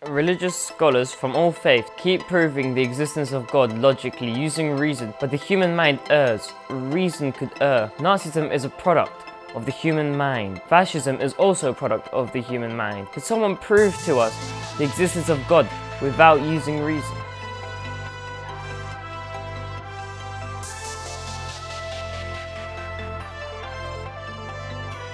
Religious scholars from all faiths keep proving the existence of God logically using reason, but the human mind errs. Reason could err. Nazism is a product of the human mind. Fascism is also a product of the human mind. Could someone prove to us the existence of God without using reason?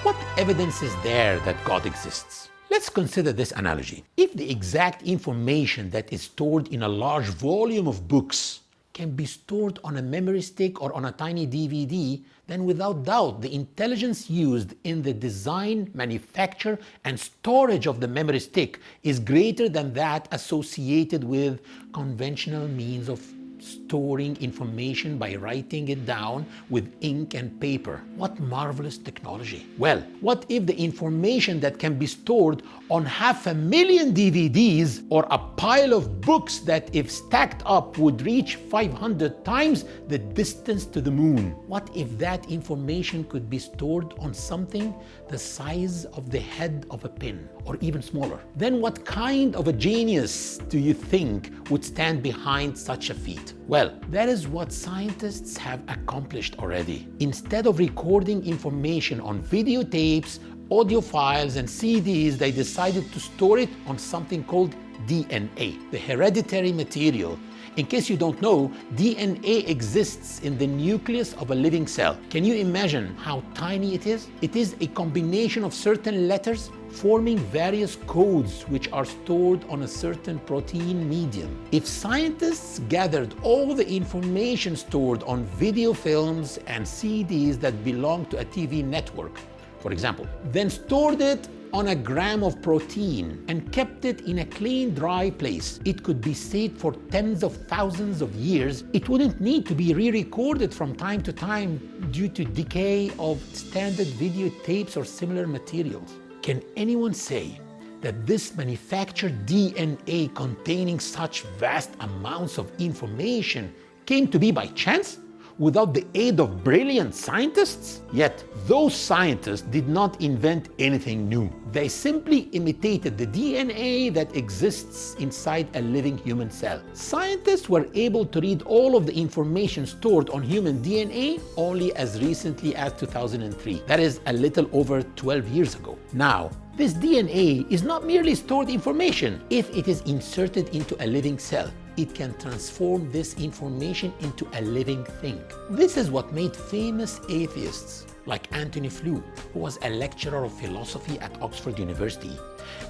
What evidence is there that God exists? Let's consider this analogy. If the exact information that is stored in a large volume of books can be stored on a memory stick or on a tiny DVD, then without doubt the intelligence used in the design, manufacture, and storage of the memory stick is greater than that associated with conventional means of storing information by writing it down with ink and paper. What marvelous technology. Well, what if the information that can be stored on 500,000 DVDs or a pile of books that if stacked up would reach 500 times the distance to the moon? What if that information could be stored on something the size of the head of a pin or even smaller? Then what kind of a genius do you think would stand behind such a feat? Well, that is what scientists have accomplished already. Instead of recording information on videotapes, audio files, and CDs, they decided to store it on something called DNA, the hereditary material. In case you don't know, DNA exists in the nucleus of a living cell. Can you imagine how tiny it is? It is a combination of certain letters forming various codes which are stored on a certain protein medium. If scientists gathered all the information stored on video films and CDs that belong to a TV network, for example, then stored it on a gram of protein and kept it in a clean, dry place, it could be saved for tens of thousands of years. It wouldn't need to be re-recorded from time to time due to decay of standard videotapes or similar materials. Can anyone say that this manufactured DNA containing such vast amounts of information came to be by chance, without the aid of brilliant scientists? Yet, those scientists did not invent anything new. They simply imitated the DNA that exists inside a living human cell. Scientists were able to read all of the information stored on human DNA only as recently as 2003. That is a little over 12 years ago. Now, this DNA is not merely stored information. If it is inserted into a living cell, it can transform this information into a living thing. This is what made famous atheists like Antony Flew, who was a lecturer of philosophy at Oxford University,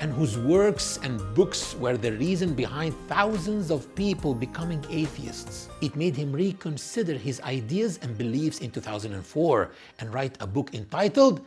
and whose works and books were the reason behind thousands of people becoming atheists. It made him reconsider his ideas and beliefs in 2004 and write a book entitled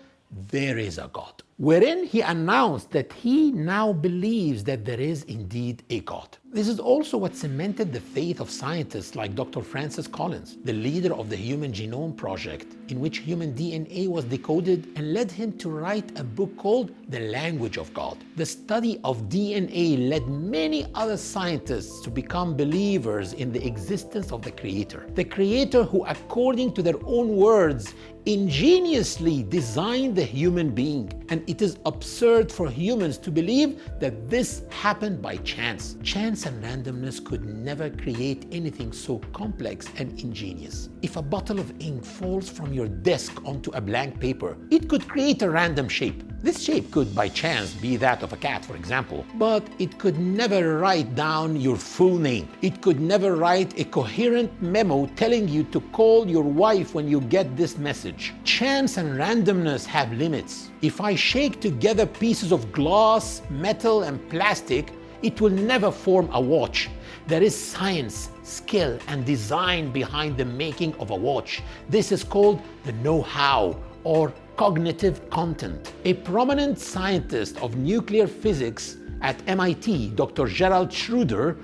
There Is a God, wherein he announced that he now believes that there is indeed a God. This is also what cemented the faith of scientists like Dr. Francis Collins, the leader of the Human Genome Project, in which human DNA was decoded, and led him to write a book called The Language of God. The study of DNA led many other scientists to become believers in the existence of the Creator. The Creator who, according to their own words, ingeniously designed the human being. And it is absurd for humans to believe that this happened by chance. Chance and randomness could never create anything so complex and ingenious. If a bottle of ink falls from your desk onto a blank paper, it could create a random shape. This shape could by chance be that of a cat, for example, but it could never write down your full name. It could never write a coherent memo telling you to call your wife when you get this message. Chance and randomness have limits. If I shake together pieces of glass, metal, and plastic, it will never form a watch. There is science, skill, and design behind the making of a watch. This is called the know-how, or cognitive content. A prominent scientist of nuclear physics at MIT, Dr. Gerald Schroeder,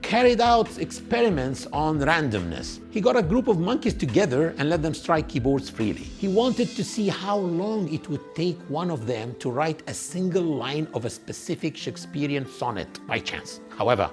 carried out experiments on randomness. He got a group of monkeys together and let them strike keyboards freely. He wanted to see how long it would take one of them to write a single line of a specific Shakespearean sonnet by chance. However,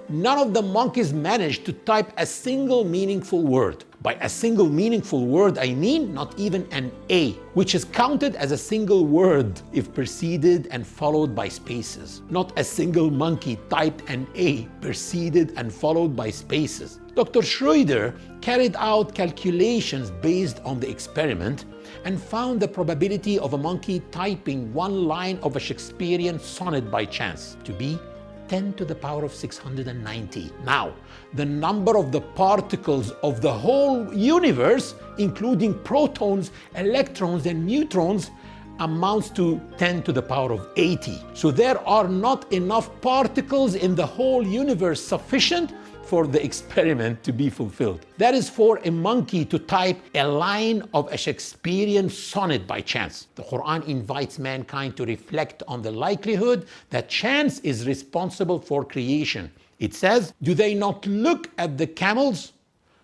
none of the monkeys managed to type a single meaningful word. By a single meaningful word, I mean not even an A, which is counted as a single word if preceded and followed by spaces. Not a single monkey typed an A preceded and followed by spaces. Dr. Schroeder carried out calculations based on the experiment and found the probability of a monkey typing one line of a Shakespearean sonnet by chance to be 10 to the power of 690. Now, the number of the particles of the whole universe, including protons, electrons, and neutrons, amounts to 10 to the power of 80. So there are not enough particles in the whole universe sufficient for the experiment to be fulfilled. That is for a monkey to type a line of a Shakespearean sonnet by chance. The Quran invites mankind to reflect on the likelihood that chance is responsible for creation. It says, do they not look at the camels,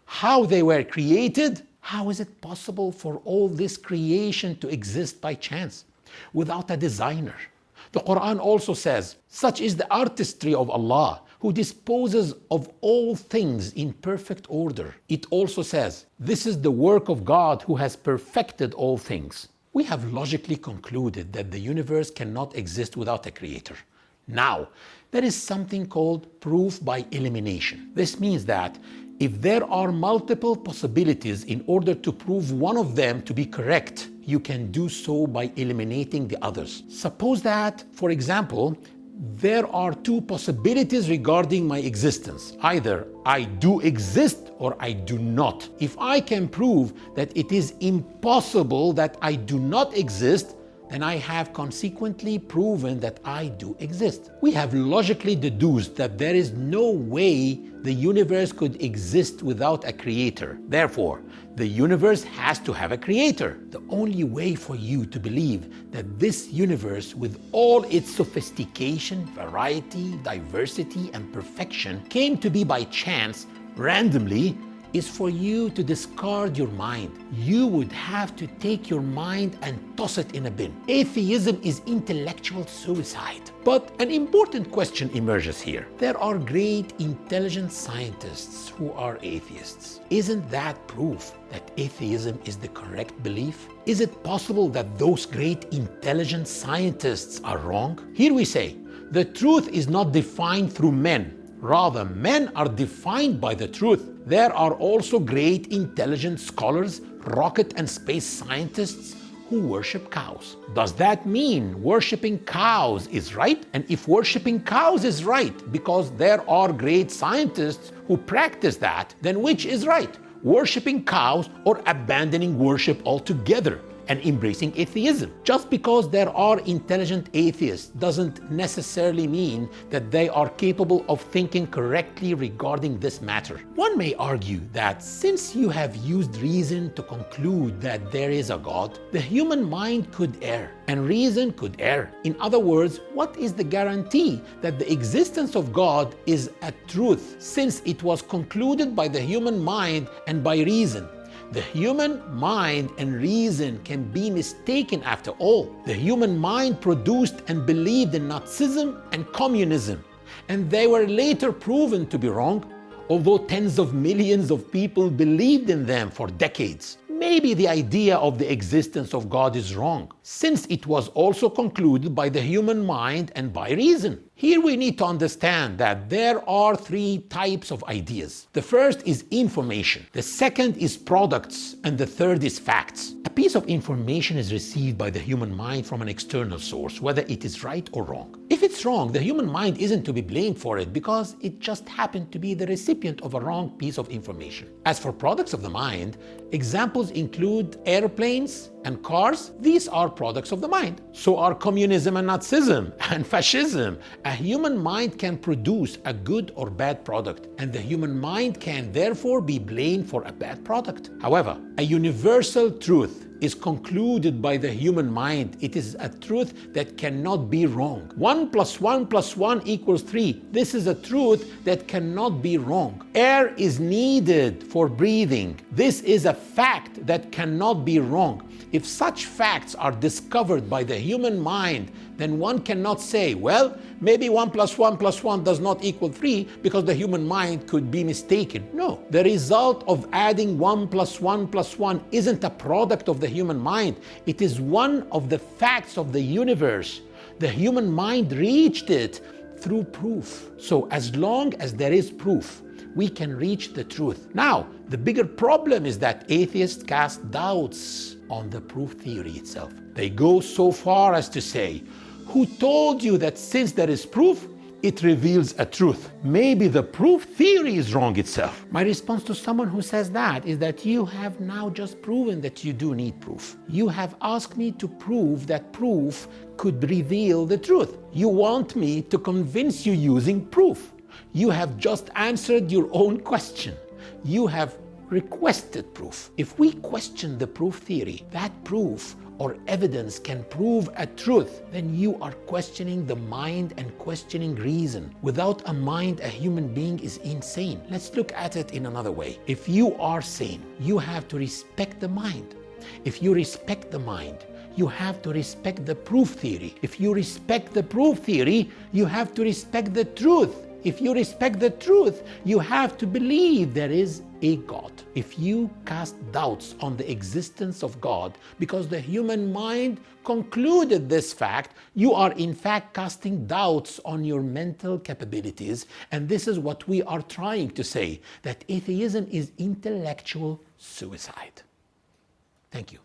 how they were created? How is it possible for all this creation to exist by chance, without a designer? The Quran also says, such is the artistry of Allah, who disposes of all things in perfect order. It also says, this is the work of God who has perfected all things. We have logically concluded that the universe cannot exist without a creator. Now, there is something called proof by elimination. This means that if there are multiple possibilities, in order to prove one of them to be correct, you can do so by eliminating the others. Suppose that, for example, there are two possibilities regarding my existence. Either I do exist or I do not. If I can prove that it is impossible that I do not exist, then I have consequently proven that I do exist. We have logically deduced that there is no way the universe could exist without a creator. Therefore, the universe has to have a creator. The only way for you to believe that this universe, with all its sophistication, variety, diversity, and perfection, came to be by chance, randomly, is for you to discard your mind. You would have to take your mind and toss it in a bin. Atheism is intellectual suicide. But an important question emerges here. There are great intelligent scientists who are atheists. Isn't that proof that atheism is the correct belief? Is it possible that those great intelligent scientists are wrong? Here we say, the truth is not defined through men. Rather, men are defined by the truth. There are also great intelligent scholars, rocket and space scientists who worship cows. Does that mean worshipping cows is right? And if worshipping cows is right, because there are great scientists who practice that, then which is right? Worshipping cows or abandoning worship altogether and embracing atheism? Just because there are intelligent atheists doesn't necessarily mean that they are capable of thinking correctly regarding this matter. One may argue that since you have used reason to conclude that there is a God, the human mind could err and reason could err. In other words, what is the guarantee that the existence of God is a truth, since it was concluded by the human mind and by reason? The human mind and reason can be mistaken after all. The human mind produced and believed in Nazism and communism, and they were later proven to be wrong, although tens of millions of people believed in them for decades. Maybe the idea of the existence of God is wrong, since it was also concluded by the human mind and by reason. Here we need to understand that there are three types of ideas. The first is information, the second is products, and the third is facts. A piece of information is received by the human mind from an external source, whether it is right or wrong. If it's wrong, the human mind isn't to be blamed for it because it just happened to be the recipient of a wrong piece of information. As for products of the mind, examples include airplanes and cars. These are products of the mind. So are communism and Nazism and fascism. A human mind can produce a good or bad product, and the human mind can therefore be blamed for a bad product. However, a universal truth is concluded by the human mind. It is a truth that cannot be wrong. 1 + 1 + 1 = 3. This is a truth that cannot be wrong. Air is needed for breathing. This is a fact that cannot be wrong. If such facts are discovered by the human mind, then one cannot say, well, maybe 1 + 1 + 1 does not equal 3 because the human mind could be mistaken. No, the result of adding 1 + 1 + 1 isn't a product of the human mind. It is one of the facts of the universe. The human mind reached it through proof. So as long as there is proof, we can reach the truth. Now, the bigger problem is that atheists cast doubts on the proof theory itself. They go so far as to say, who told you that since there is proof, it reveals a truth? Maybe the proof theory is wrong itself. My response to someone who says that is that you have now just proven that you do need proof. You have asked me to prove that proof could reveal the truth. You want me to convince you using proof. You have just answered your own question. You have requested proof. If we question the proof theory, that proof or evidence can prove a truth, then you are questioning the mind and questioning reason. Without a mind, a human being is insane. Let's look at it in another way. If you are sane, you have to respect the mind. If you respect the mind, you have to respect the proof theory. If you respect the proof theory, you have to respect the truth. If you respect the truth, you have to believe there is a God. If you cast doubts on the existence of God because the human mind concluded this fact, you are in fact casting doubts on your mental capabilities. And this is what we are trying to say, that atheism is intellectual suicide. Thank you.